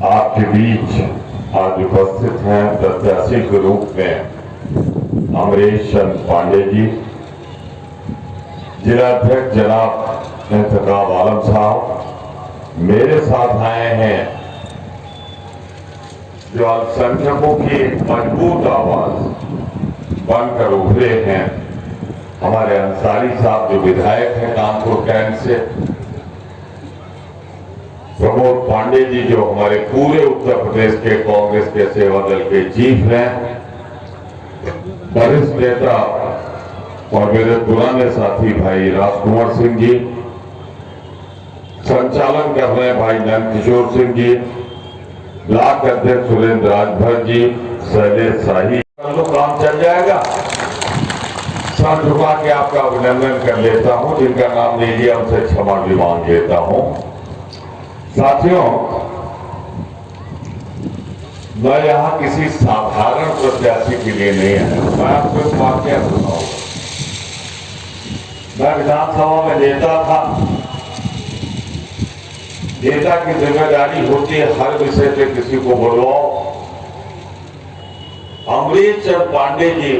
आपके बीच आज उपस्थित हैं प्रत्याशी के रूप में अमरीश चंद पांडे जी, जिलाध्यक्ष जनाब इंतखाब आलम साहब मेरे साथ आए हैं, जो अल्पसंख्यकों की मजबूत आवाज बनकर उभरे हैं। हमारे अंसारी साहब जो विधायक हैं कानपुर कैंट से, प्रमोद पांडे जी जो हमारे पूरे उत्तर प्रदेश के कांग्रेस के सेवा दल के चीफ हैं, वरिष्ठ नेता और मेरे पुराने साथी भाई राजकुमार सिंह जी, संचालन कर रहे हैं भाई नंद किशोर सिंह जी, ब्लॉक अध्यक्ष सुरेंद्र राजभर जी, शैलेश शाही, तो काम चल जाएगा। सर झुका के आपका अभिनंदन कर लेता हूं, जिनका नाम नहीं लिया उनसे क्षमा भी मांग लेता हूं। साथियों, मैं यहां किसी साधारण प्रत्याशी के लिए नहीं आया, मैं आपको एक वाकया सुनाऊंगा। मैं विधानसभा में नेता था। नेता की जिम्मेदारी होती है हर विषय पे किसी को बुलवाओ। अमरीश चंद पांडे जी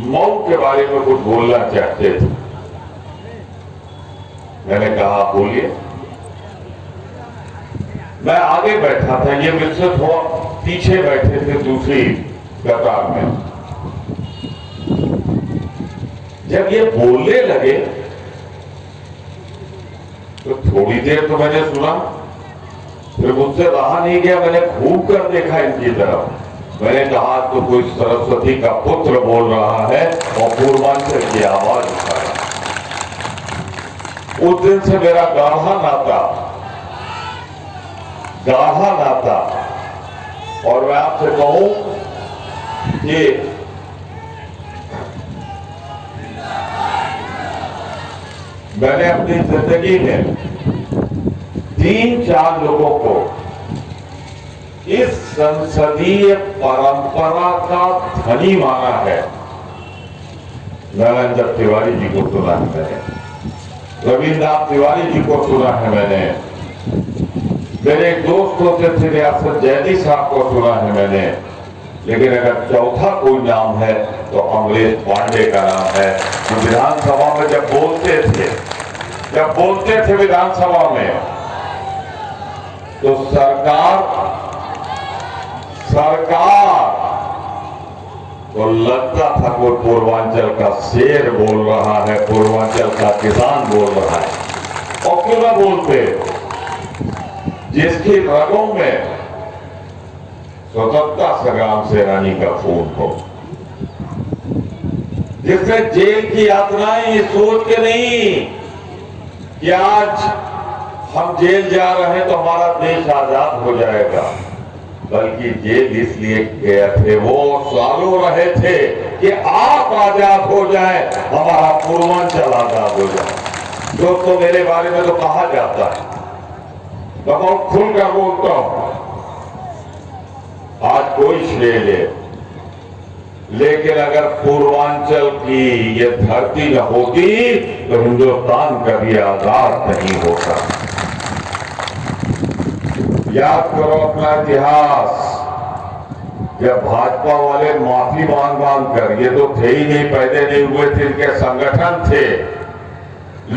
मऊ के बारे में कुछ बोलना चाहते थे। मैंने कहा बोलिए। मैं आगे बैठा था, ये मिश्रित हो पीछे बैठे थे दूसरी कतार में। जब ये बोलने लगे तो थोड़ी देर तो मैंने सुना, फिर मुझसे रहा नहीं गया, मैंने घूम कर देखा इनकी तरफ। मैंने कहा तो कोई सरस्वती का पुत्र बोल रहा है और पूर्वांचल की आवाज उठा रहा है। उस दिन से मेरा गाढ़ा नाता, और मैं आपसे कहूं कि मैंने अपनी जिंदगी में 3-4 लोगों को इस संसदीय परंपरा का धनी माना है। नरेंद्र तिवारी जी को सुना है मैंने, रविन्द्रनाथ तिवारी जी को सुना है मैंने, मेरे एक दोस्त होते थे रियासत जैदी साहब को सुना है मैंने, लेकिन अगर चौथा कोई नाम है तो अमरीश पांडे का नाम है। तो विधानसभा में जब बोलते थे विधानसभा में, तो सरकार तो लगता था कोई पूर्वांचल का शेर बोल रहा है, पूर्वांचल का किसान बोल रहा है। और क्यों ना बोलते, जिसकी रगों में स्वतंत्रता संग्राम सेनानी का खून हो, जिसने जेल की यातनाएं ये सोच के नहीं कि आज हम जेल जा रहे हैं तो हमारा देश आजाद हो जाएगा, बल्कि जेल इसलिए गए थे, वो सालों रहे थे कि आप आजाद हो जाए, हमारा पूर्वांचल आजाद हो जाए। दोस्तों, मेरे बारे में तो कहा जाता है, मैं बहुत खुलकर बोलता हूं, आज कोई श्रेय ले, लेकिन अगर पूर्वांचल की ये धरती न होती तो हिंदुस्तान कभी आजाद नहीं होता। याद करो अपना इतिहास, जब भाजपा वाले माफी मांग कर, ये तो थे ही नहीं, पैदा नहीं हुए थे, इनके संगठन थे,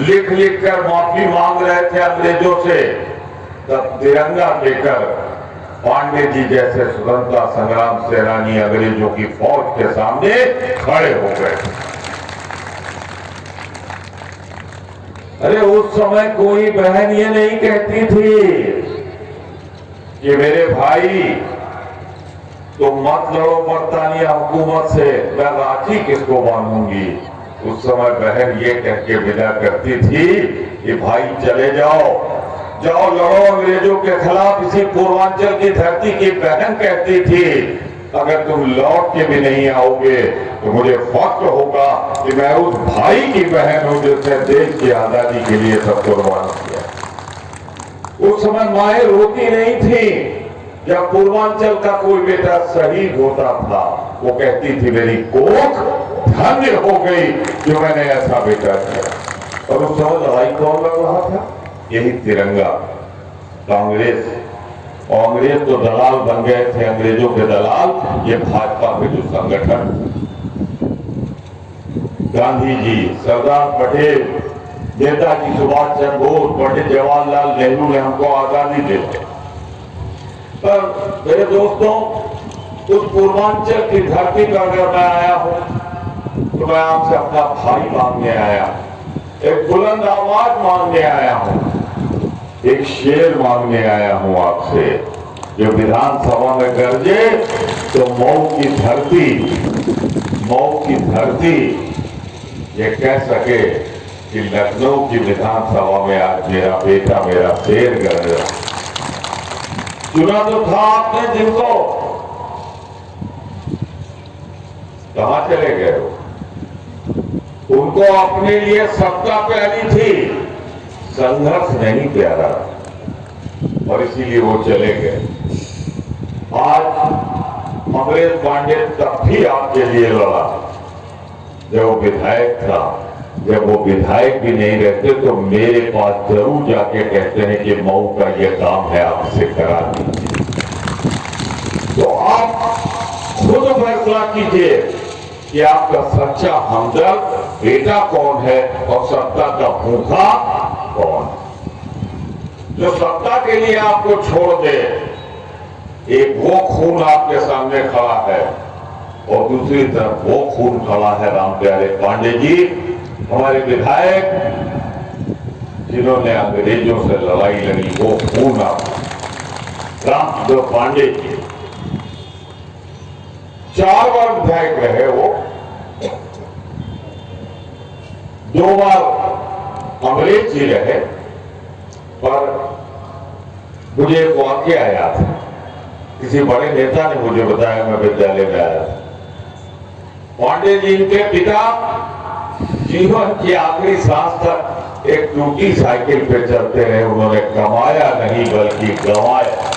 लिख कर माफी मांग रहे थे अंग्रेजों से, तब तिरंगा लेकर पांडे जी जैसे स्वतंत्रता संग्राम सेनानी अंग्रेजों की फौज के सामने खड़े हो गए। अरे उस समय कोई बहन ये नहीं कहती थी कि मेरे भाई तुम मत लड़ो बरतानिया हुकूमत से, मैं राखी किसको बांधूंगी। उस समय बहन ये कह के विदा करती थी कि भाई चले जाओ लड़ो अंग्रेजों के खिलाफ। इसी पूर्वांचल की धरती की बहन कहती थी, अगर तुम लौट के भी नहीं आओगे तो मुझे फख्र होगा कि मैं उस भाई की बहन हूं जिसने देश की आजादी के लिए सब कुर्बान किया। उस समय माएं रोती नहीं थी जब पूर्वांचल का कोई बेटा शहीद होता था, वो कहती थी मेरी कोख धन्य हो गई जो मैंने ऐसा बेटा किया। और उस समय लड़ाई कौन लड़ रहा था? यही तिरंगा, कांग्रेस और अंग्रेज तो दलाल बन गए थे, अंग्रेजों के दलाल ये भाजपा के जो संगठन, गांधी जी, सरदार पटेल, नेताजी सुभाष चंद्र बोस, पंडित जवाहरलाल नेहरू ने हमको आजादी दी। पर मेरे दोस्तों, उस पूर्वांचल की धरती पर अगर मैं आया हूं तो मैं आपसे अपना भाई मांगने आया, एक बुलंद आवाज मांगने आया हूं, एक शेर मांगने आया हूं आपसे, जो विधानसभा में गरजे तो मऊ की धरती ये कह सके कि लखनऊ की विधानसभा में आज मेरा बेटा, मेरा शेर गरज रहा। चुना तो था आपने जिनको, कहां चले गए हो? उनको अपने लिए सत्ता प्यारी थी, संघर्ष नहीं प्यारा, और इसीलिए वो चले गए। आज अमरेश पांडे तब भी आपके लिए लड़ा जब वो विधायक था। जब वो विधायक भी नहीं रहते तो मेरे पास जरूर जाके कहते हैं कि मऊ का ये काम है, आप इसे करा दीजिए। तो आप खुद फैसला कीजिए कि आपका सच्चा हमदर्द बेटा कौन है और सत्ता का भूखा कौन, जो सत्ता के लिए आपको छोड़ दे। एक वो खून आपके सामने खड़ा है और दूसरी तरफ वो खून खड़ा है राम प्यारे पांडे जी, हमारे विधायक, जिन्होंने अंग्रेजों से लड़ाई लड़ी। वो खून आप राम पांडे जी 4 बार विधायक रहे, वो 2 बार अंग्रेज जी रहे। पर मुझे एक वाकया याद है, किसी बड़े नेता ने मुझे बताया, मैं विद्यालय में आया था। पांडे जी के पिता जीवन की आखिरी सांस तक एक टूटी साइकिल पे चलते रहे। उन्होंने कमाया नहीं बल्कि गंवाया।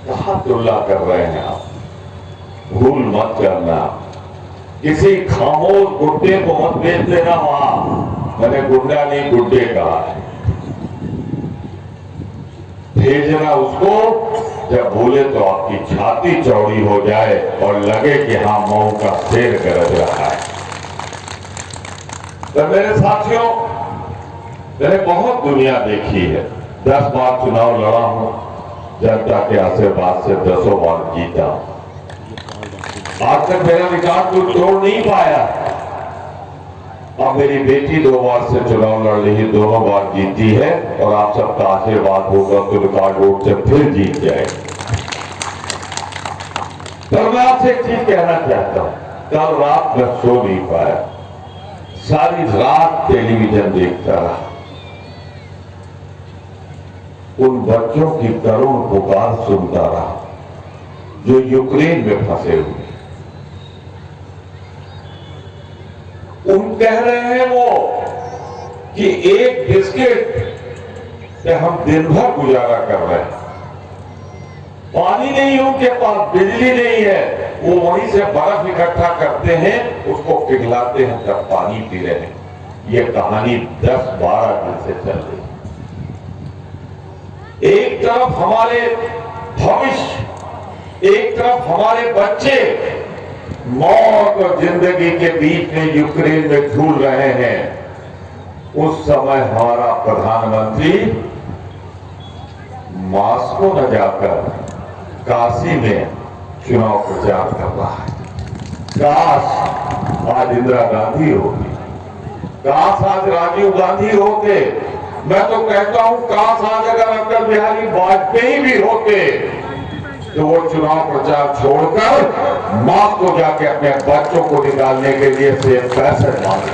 कहां तुलना कर रहे हैं आप? भूल मत करना, किसी खामोश गुड्डे को मत बेच देना। वहां मैंने गुड्डा नहीं गुड्डे कहा है। भेजना उसको जब भूले तो आपकी छाती चौड़ी हो जाए और लगे कि हाँ मऊ का शेर गरज रहा है। तो मेरे साथियों, मैंने बहुत दुनिया देखी है। 10 बार चुनाव लड़ा हूं, जनता के आशीर्वाद से 10 बार जीता। आज तक मेरा रिकॉर्ड कोई तोड़ नहीं पाया। अब मेरी बेटी 2 बार से चुनाव लड़ रही है, दोनों बार जीती है, और आप सबका आशीर्वाद होगा तो रिकॉर्ड वोट से फिर जीत जाएगी। तो मैं आपसे एक चीज कहना चाहता हूं, कल रात मैं सो नहीं पाया, सारी रात टेलीविजन देखता रहा। उन बच्चों की करुण पुकार सुनता रहा जो यूक्रेन में फंसे हुए। उन कह रहे हैं वो कि एक बिस्किट पे हम दिन भर गुजारा कर रहे हैं, पानी नहीं उनके पास, बिजली नहीं है, वो वहीं से बर्फ इकट्ठा करते हैं, उसको पिघलाते हैं, तब पानी पी रहे हैं। ये कहानी 10-12 दिन से चल रही है। एक तरफ हमारे भविष्य, एक तरफ हमारे बच्चे मौत और जिंदगी के बीच में यूक्रेन में झूल रहे हैं। उस समय हमारा प्रधानमंत्री मॉस्को न जाकर काशी में चुनाव प्रचार कर रहा है। काश आज इंदिरा गांधी होती, काश आज राजीव गांधी होते। मैं तो कहता हूं काश आज अगर अटल बिहारी वाजपेयी भी होते तो वो चुनाव प्रचार छोड़कर मॉस्को जाके अपने बच्चों को निकालने के लिए सिर्फ पैसे मांगे।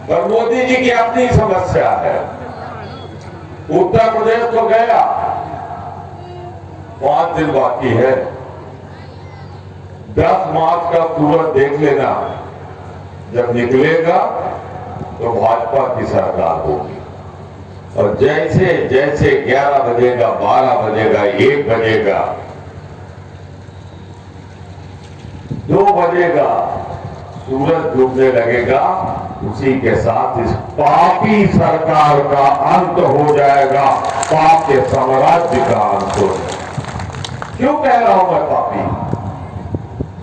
पर मोदी जी की अपनी समस्या है। उत्तर प्रदेश तो गया, 5 दिन बाकी है। 10 मार्च का सूरज देख लेना, जब निकलेगा तो भाजपा की सरकार होगी। और जैसे जैसे 11 बजेगा, 12 बजेगा, 1 बजेगा, 2 बजेगा, सूरज डूबने लगेगा, उसी के साथ इस पापी सरकार का अंत हो जाएगा, पाप के साम्राज्य का अंत हो जाएगा। क्यों कह रहा हूं मैं पापी?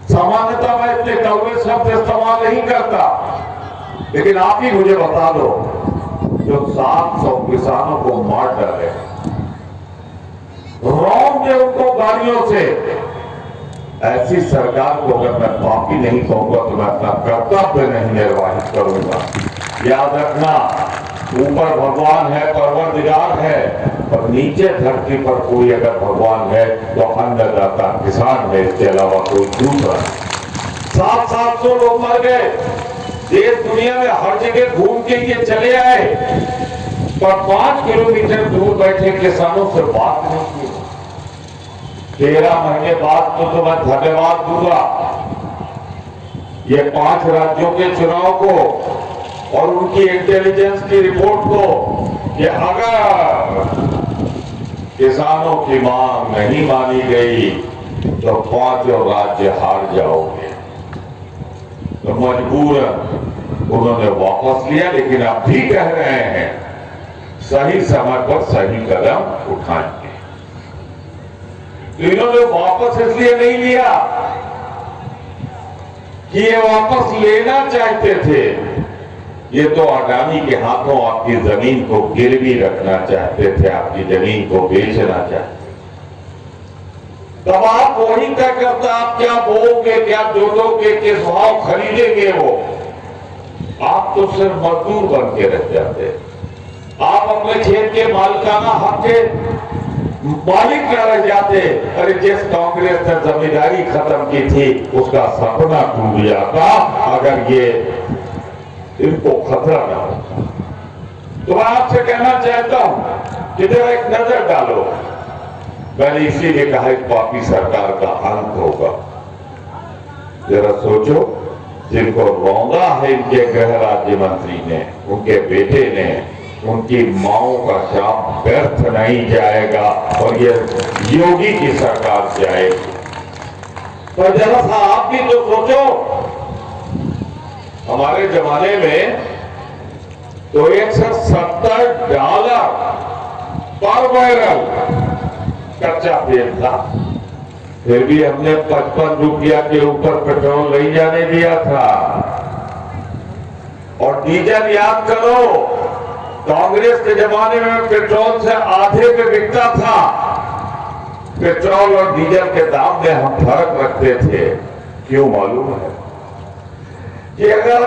सामान्यतः मैं इतने कड़वे शब्द इस्तेमाल नहीं करता, लेकिन आप ही मुझे बता दो, जो 700 किसानों को मार डाले, रौंद दे उनको गाड़ियों से, ऐसी सरकार को अगर मैं पापी नहीं कहूंगा तो मैं अपना कर्तव्य नहीं निर्वाहित करूंगा। याद रखना, ऊपर भगवान है, परवरदिगार है, और नीचे धरती पर कोई अगर भगवान है तो अन्नदाता किसान है, इसके अलावा कोई दूसरा। 700 लोग मर गए, देश दुनिया में हर जगह घूम के ये चले आए, पर 5 किलोमीटर दूर बैठे किसानों से बात नहीं की। 13 महीने बाद तो मैं धन्यवाद दूंगा ये 5 राज्यों के चुनाव को और उनकी इंटेलिजेंस की रिपोर्ट को कि अगर किसानों की मांग नहीं मानी गई तो 5 राज्य हार जाओगे। तो मजबूरन उन्होंने वापस लिया, लेकिन अब भी कह रहे हैं सही समय पर सही कदम उठाएंगे। तो इन्होंने वापस इसलिए नहीं लिया कि ये वापस लेना चाहते थे, ये तो अडानी के हाथों आपकी जमीन को गिरवी रखना चाहते थे, आपकी जमीन को बेचना चाहते। तब आप वही तय करता, आप क्या बोओगे, क्या जोतोगे, किस भाव खरीदेंगे। वो आप तो सिर्फ मजदूर बन के रह जाते। आप अपने खेत के मालिकाना हक के मालिक न रह जाते। अरे जिस कांग्रेस ने जमींदारी खत्म की थी उसका सपना टूट जाता अगर ये इनको खतरा न होता। तो मैं आपसे कहना चाहता हूं कि जरा एक नजर डालो। मैंने इसीलिए कहा एक पापी सरकार का अंत होगा। जरा सोचो, जिनको रौंदा है इनके गृह राज्य मंत्री ने, उनके बेटे ने, उनकी माओं का शाप व्यर्थ नहीं जाएगा और ये योगी की सरकार जाएगी। पर जरा सा आप भी तो सोचो, हमारे जमाने में तो $170 पर बैरल कच्चा तेल था, फिर भी हमने 55 रुपया के ऊपर पेट्रोल नहीं जाने दिया था। और डीजल याद करो, कांग्रेस के जमाने में पेट्रोल से आधे पे बिकता था। पेट्रोल और डीजल के दाम में हम फर्क रखते थे। क्यों मालूम है कि अगर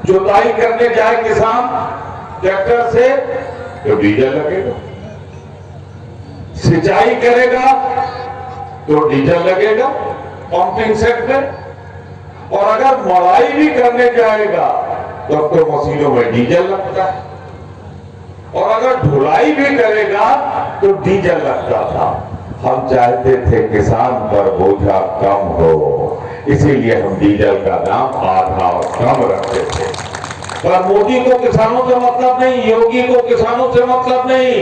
जुताई करने जाए किसान ट्रैक्टर से तो डीजल लगेगा, सिंचाई करेगा तो डीजल लगेगा पंपिंग सेट में, और अगर मड़ाई भी करने जाएगा तो अब तो मशीनों में डीजल लगता है, और अगर ढुलाई भी करेगा तो डीजल लगता था। हम चाहते थे किसान पर बोझा कम हो, इसीलिए हम डीजल का दाम आधा और कम रखते थे। पर मोदी को किसानों से मतलब नहीं, योगी को किसानों से मतलब नहीं,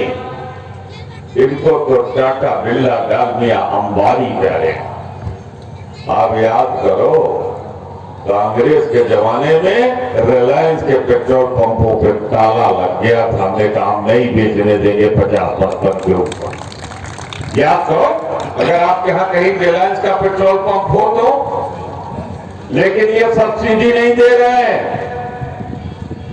इनको तो टाटा बिरला डालमिया अंबानी प्यारे। आप याद करो, कांग्रेस के जमाने में रिलायंस के पेट्रोल पंपों पे ताला लग गया था, हमने कहा हम नहीं बेचने देंगे 50-55 के ऊपर। याद करो, अगर आपके यहां कहीं रिलायंस का पेट्रोल पंप हो तो, लेकिन ये सब्सिडी नहीं दे रहे हैं।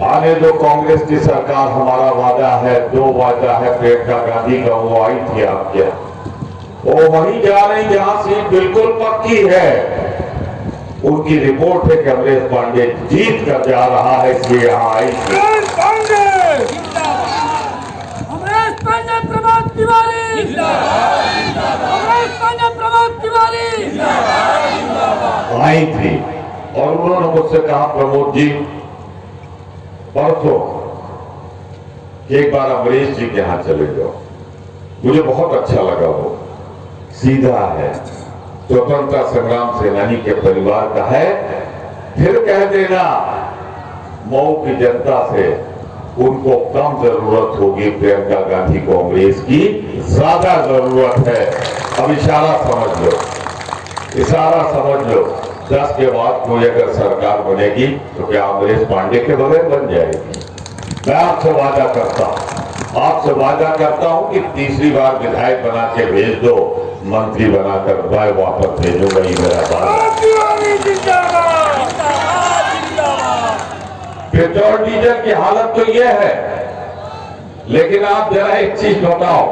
आने दो कांग्रेस की सरकार, हमारा वादा है, 2 वादा है प्रियंका गांधी का, वो आई थी आपके, वो वहीं जा रही जहां सीट बिल्कुल पक्की है। उनकी रिपोर्ट है कि अमरीश पांडे जीत कर जा रहा है, इसलिए यहां आई थी। अमरीश पांडे प्रमोद तिवारी, अमरीश पांडे प्रमोद तिवारी आई थी और उन्होंने मुझसे कहा, प्रमोद जी परसों एक बार अमरीश जी के यहां चले जाओ। मुझे बहुत अच्छा लगा, वो सीधा है, स्वतंत्रता संग्राम सेनानी के परिवार का है। फिर कह देना मऊ की जनता से उनको कम जरूरत होगी, प्रियंका गांधी को अमरीश की ज्यादा जरूरत है। अब इशारा समझ लो, इशारा समझ लो। 10 के बाद कोई अगर सरकार बनेगी तो क्या अमरीश पांडे के बगैर बन जाएगी? मैं आपसे वादा करता हूं कि तीसरी बार विधायक बना के भेज दो, मंत्री बनाकर मैं वापस भेजूंगा। ही मेरा वादा। पेट्रोल डीजल की हालत तो यह है, लेकिन आप जरा एक चीज बताओ,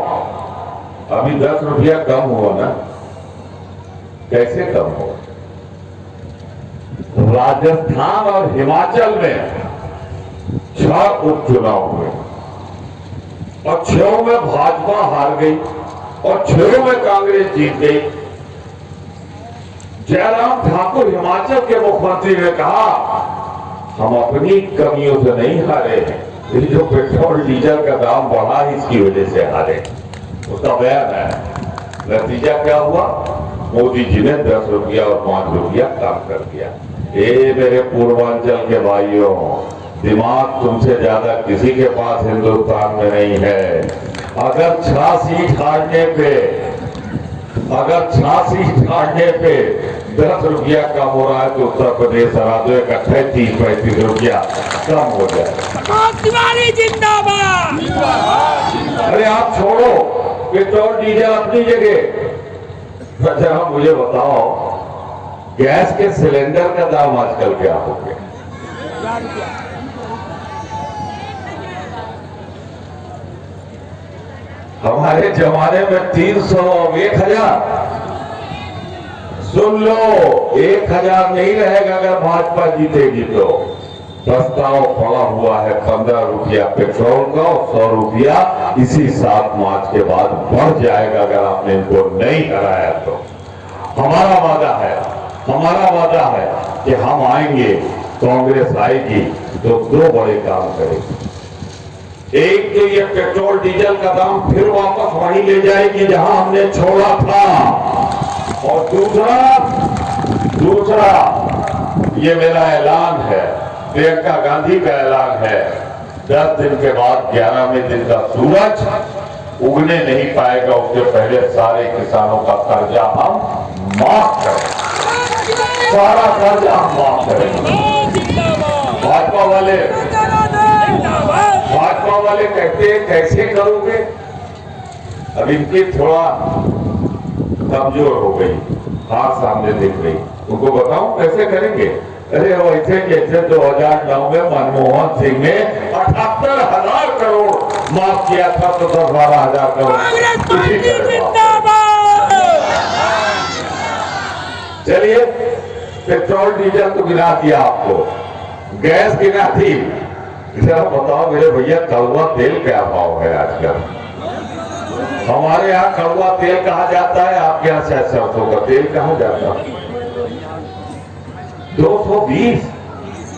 अभी 10 रुपया कम हुआ ना, कैसे कम हुआ? राजस्थान और हिमाचल में 6 उपचुनाव हुए और 6 में भाजपा हार गई और 6 में कांग्रेस जीत गई। जयराम ठाकुर हिमाचल के मुख्यमंत्री ने कहा, हम अपनी कमियों से नहीं हारे हैं, ये जो पेट्रोल डीजल का दाम बढ़ा इसकी वजह से हारे। उसका बयान है। नतीजा क्या हुआ? मोदी जी ने 10 रुपया और 5 रुपया कम कर दिया। ये मेरे पूर्वांचल के भाइयों, दिमाग तुमसे ज्यादा किसी के पास हिंदुस्तान में नहीं है। अगर 6 सीट हारने पे 10 रुपया कम हो रहा है तो उत्तर प्रदेश हरा दो, एक 38-35 रुपया कम हो जाए। तिवारी जिंदाबाद। अरे आप छोड़ो पेट्रोल डीजल अपनी जगह, जरा मुझे बताओ गैस के सिलेंडर का दाम आजकल क्या हो गया? हमारे जमाने में 300 और 1000। सुन लो, 1000 नहीं रहेगा अगर भाजपा जीतेगी तो। प्रस्ताव पड़ा हुआ है 15 रुपया पेट्रोल का और 100 रुपया इसी 7 मार्च के बाद बढ़ जाएगा अगर आपने इनको नहीं कराया तो। हमारा वादा है कि हम आएंगे, कांग्रेस आएगी तो 2 बड़े काम करेगी। एक तो ये पेट्रोल डीजल का दाम फिर वापस वहीं ले जाएगी जहां हमने छोड़ा था, और दूसरा ये मेरा ऐलान है, प्रियंका गांधी का ऐलान है, 10 दिन के बाद 11वें दिन का सूरज उगने नहीं पाएगा, उससे पहले सारे किसानों का कर्जा हम माफ करें, सारा कर्जा हम माफ करें। भाजपा वाले कहते हैं कैसे करोगे? अब इनकी थोड़ा कमजोर हो गई, हाथ सामने दिख गई, उनको बताऊं कैसे करेंगे? अरे वैसे जैसे 2009 में मनमोहन सिंह ने 78,000 करोड़ माफ किया था तो 10-12,000 करोड़। चलिए पेट्रोल डीजल तो गिरा दिया, आपको गैस गिरा दी, जरा बताओ मेरे भैया कड़वा तेल क्या भाव है आजकल? हमारे यहाँ कड़वा तेल कहा जाता है, आपके यहाँ शायद सरसों का तेल कहा जाता है। 220।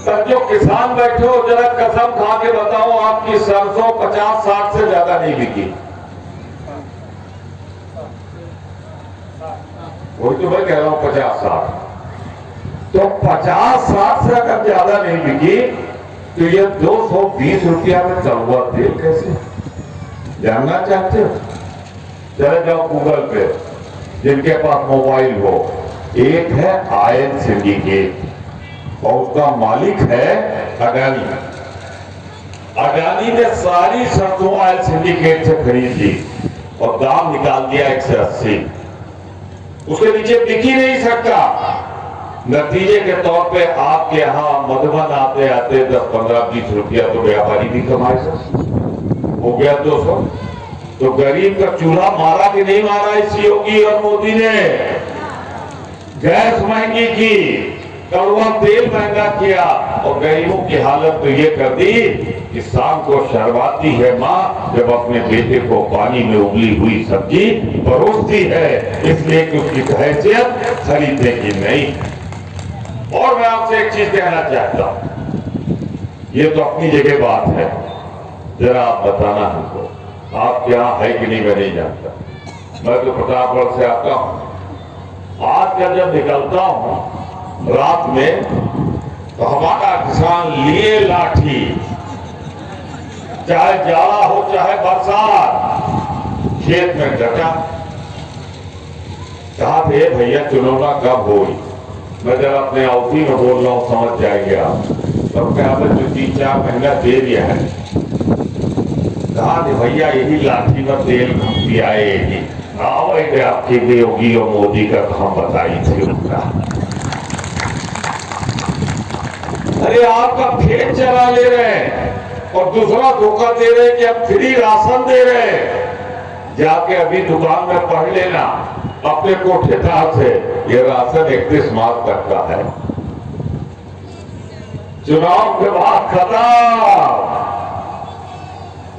तब जो किसान बैठे हो जरा कसम खा के बताओ, आपकी सरसों 50-60 से ज्यादा नहीं बिकी। वही तो मैं कह रहा हूं 50-60, तो 50-60 से अगर ज्यादा नहीं बिकी तो ये 220 रुपया में कड़वा तेल कैसे? जानना चाहते हो? चले जाओ गूगल पे, जिनके पास मोबाइल हो। एक है आयन सिंडिकेट और उसका मालिक है अडानी। अडानी ने सारी सरसों आयल सिंडिकेट से खरीद ली और दाम निकाल दिया 180। उसके नीचे बिक ही नहीं सकता। नतीजे के तौर पे आपके यहाँ मधुबन आते आते 10, 15, 20 रुपया तो व्यापारी भी कमाए सकते। हो गया 200। तो गरीब का चूल्हा मारा कि नहीं मारा इस योगी और मोदी ने? गैस महंगी की, कड़वा तेल महंगा किया और गरीबों की हालत तो ये कर दी कि शाम को शर्माती है माँ जब अपने बेटे को पानी में उबली हुई सब्जी परोसती है, इसलिए कि उसकी हैसियत खरीदने की नहीं। और मैं आपसे एक चीज कहना चाहता हूं, ये तो अपनी जगह बात है, जरा आप बताना हमको, आप क्या है कि नहीं मैं नहीं जानता। मैं तो प्रतापगढ़ से आता हूं। आज का जब निकलता हूं रात में तो हमारा किसान लिए लाठी, चाहे जाड़ा हो चाहे बरसात, खेत में डटा। कहा थे भैया चुनौना कब होगी? मैं जरा अपने अवधि में बोल रहा हूँ, समझ जाएंगे आप। तो क्या जो 3-4 महीना दे दिया है, कहा भैया यही लाठी में तेल पियाएगी, आपकी भी योगी और मोदी का काम बताई थी उनका। अरे आपका खेत चला ले रहे हैं और दूसरा धोखा दे रहे हैं कि हम फ्री राशन दे रहे हैं। जाके अभी दुकान में पढ़ लेना अपने कोठेदार से, ये राशन 31 मार्च तक का है। चुनाव के बाद खत्म,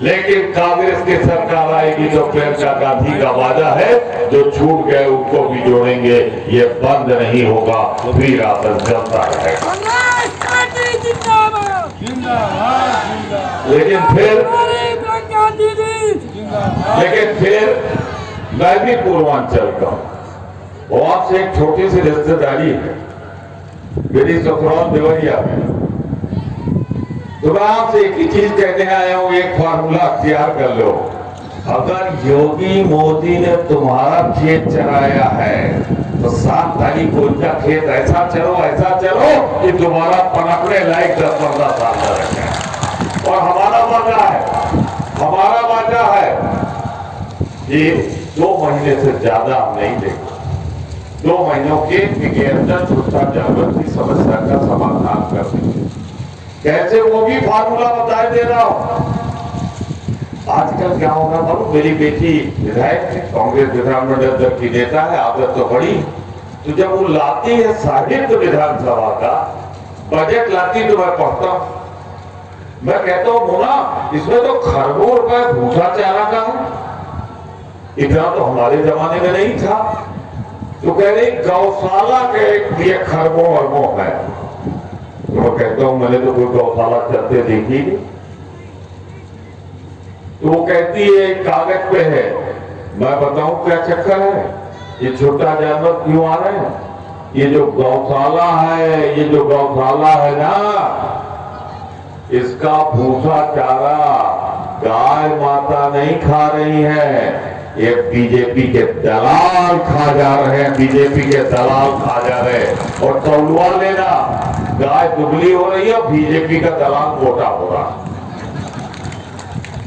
लेकिन कांग्रेस की सरकार आएगी तो प्रियंका गांधी का वादा है, जो छूट गए उनको भी जोड़ेंगे, ये बंद नहीं होगा, फ्री राशन चलता रहेगा। कांग्रेस पार्टी जिंदाबाद, लेकिन फिर प्रियंका दीदी, लेकिन फिर मैं भी पूर्वांचल का हूं, वहां से एक छोटी सी रिश्तेदारी है मेरी, ससुराल देवरिया में। तो मैं आपसे एक ही चीज कहने आया हूं, एक फार्मूला अख्तियार कर लो। अगर योगी मोदी ने तुम्हारा खेत चराया है तो 7 तारीख को उनका खेत ऐसा चलो कि तुम्हारा पनपने लायक 10-15 साल का रखे। और हमारा वादा है कि 2 महीने से ज्यादा हम नहीं देंगे। 2 महीनों के अंदर छोटा जानवर की समस्या का समाधान कर देंगे। कैसे, वो भी फार्मूला बताए दे रहा हूं। आजकल क्या होगा मालूम, मेरी बेटी विधायक है, कांग्रेस विधानमंडल दल की नेता है, आदत तो बड़ी। तो जब वो लाती है साहित्य विधानसभा का बजट लाती, तो मैं पढ़ता हूं, मैं कहता हूं मोना, इसमें तो खरबों रुपए भूसा चारा का है, इतना तो हमारे जमाने में नहीं था। तो कह रही गौशाला के लिए खरबों अरबों है। तो मैं कहता हूं मैंने तो कोई गौशाला चलते देखी नहीं। तो वो कहती है कागज पे है, मैं बताऊं क्या चक्कर है, ये छोटा जानवर क्यों आ रहे हैं। ये जो गौशाला है ना, इसका भूसा चारा गाय माता नहीं खा रही है, ये बीजेपी के दलाल खा जा रहे हैं, बीजेपी के दलाल खा जा रहे हैं। और तौलुआ लेना, गाय दुबली हो रही है, बीजेपी का दलाल मोटा हो रहा है।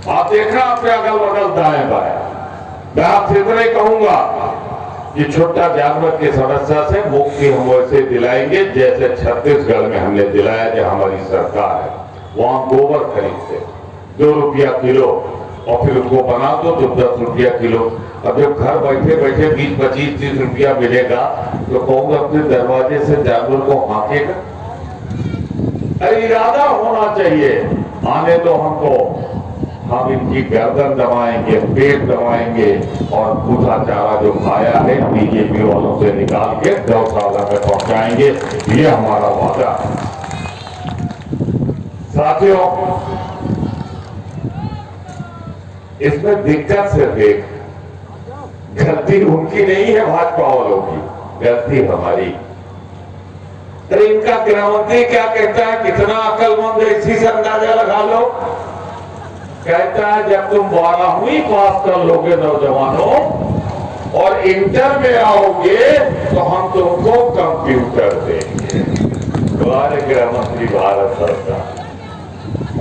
आप देखना अपने अगल बगल दाएं बाएं। मैं आपसे इतना ही कहूंगा कि छोटा जानवर की समस्या से मुक्ति हम वैसे दिलाएंगे जैसे छत्तीसगढ़ में हमने दिलाया, जो हमारी सरकार है। वहां गोबर खरीदते 2 रुपया किलो और फिर उसको बना दो तो 10 रुपया किलो। अब जब घर बैठे बैठे 20, 25, 30 रुपया मिलेगा तो कौन अपने दरवाजे से जानवर को हाँकेगा। अरे इरादा होना चाहिए, आने तो हमको, हम इनकी गर्दन दबाएंगे, पेट दबाएंगे और भूसा चारा जो खाया है बीजेपी वालों से निकाल के गौशाला में पहुंचाएंगे, ये हमारा वादा है। साथियों, इसमें दिक्कत सिर्फ एक, गलती उनकी नहीं है, भाजपा वालों की, गलती हमारी। अरे इनका गृह मंत्री क्या कहता है, कितना अकलमंद है, इसी से अंदाजा लगा लो। कहता है जब तुम 12वीं पास कर लोगे नौजवानों और इंटर में आओगे तो हम तुमको कंप्यूटर देंगे। हमारे गृह मंत्री भारत सरकार।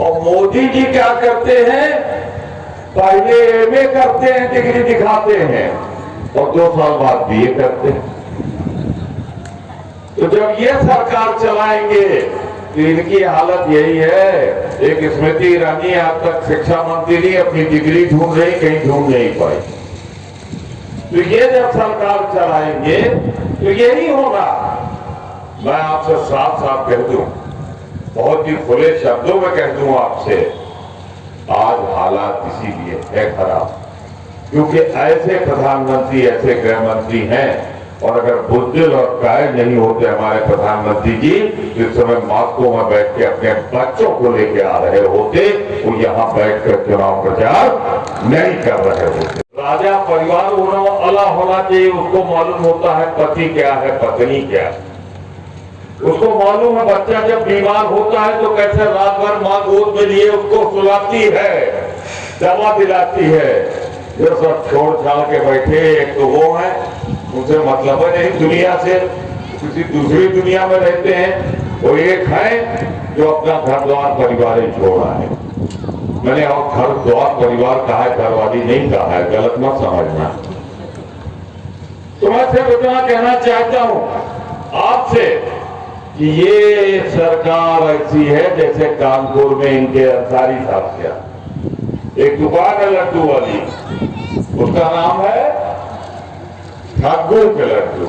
और मोदी जी क्या करते हैं, पहले एमए करते हैं, डिग्री दिखाते हैं और 2 साल बाद बीए करते हैं। तो जब ये सरकार चलाएंगे तो इनकी हालत यही है। एक स्मृति ईरानी आज तक शिक्षा मंत्री अपनी डिग्री ढूंढ रही, कहीं ढूंढ नहीं पाई। तो ये जब सरकार चलाएंगे तो यही होगा। मैं आपसे साफ साफ कह दूं, बहुत ही खुले शब्दों में कह दूं आपसे, आज हालात इसीलिए है खराब क्योंकि ऐसे प्रधानमंत्री, ऐसे गृह मंत्री हैं। और अगर बुद्धिल और कायर नहीं होते हमारे प्रधानमंत्री जी, इस समय मास्को में बैठ के अपने बच्चों को लेके आ रहे होते, वो यहाँ बैठकर चुनाव प्रचार नहीं कर रहे होते। राजा परिवार अलग होना चाहिए, उसको मालूम होता है पति क्या है, पत्नी क्या है। उसको मालूम है बच्चा जब बीमार होता है तो कैसे रात भर माँ गोद में लिए उसको सुलाती है, दवा दिलाती है। जो सब छोड़ छाड़ के बैठे, एक तो वो है, उनसे मतलब है नहीं दुनिया से, किसी दूसरी दुनिया में रहते हैं। वो एक है जो अपना घर द्वार परिवार ही छोड़ा है। मैंने और घर द्वार परिवार कहा है, घरवाली नहीं कहा है, गलत मत समझना। तो मैं सिर्फ इतना कहना चाहता हूं आपसे कि ये सरकार ऐसी है जैसे कानपुर में इनके अंसारी साहब क्या एक दुकान है लड्डू वाली, उसका नाम है ठग्गू के लड्डू।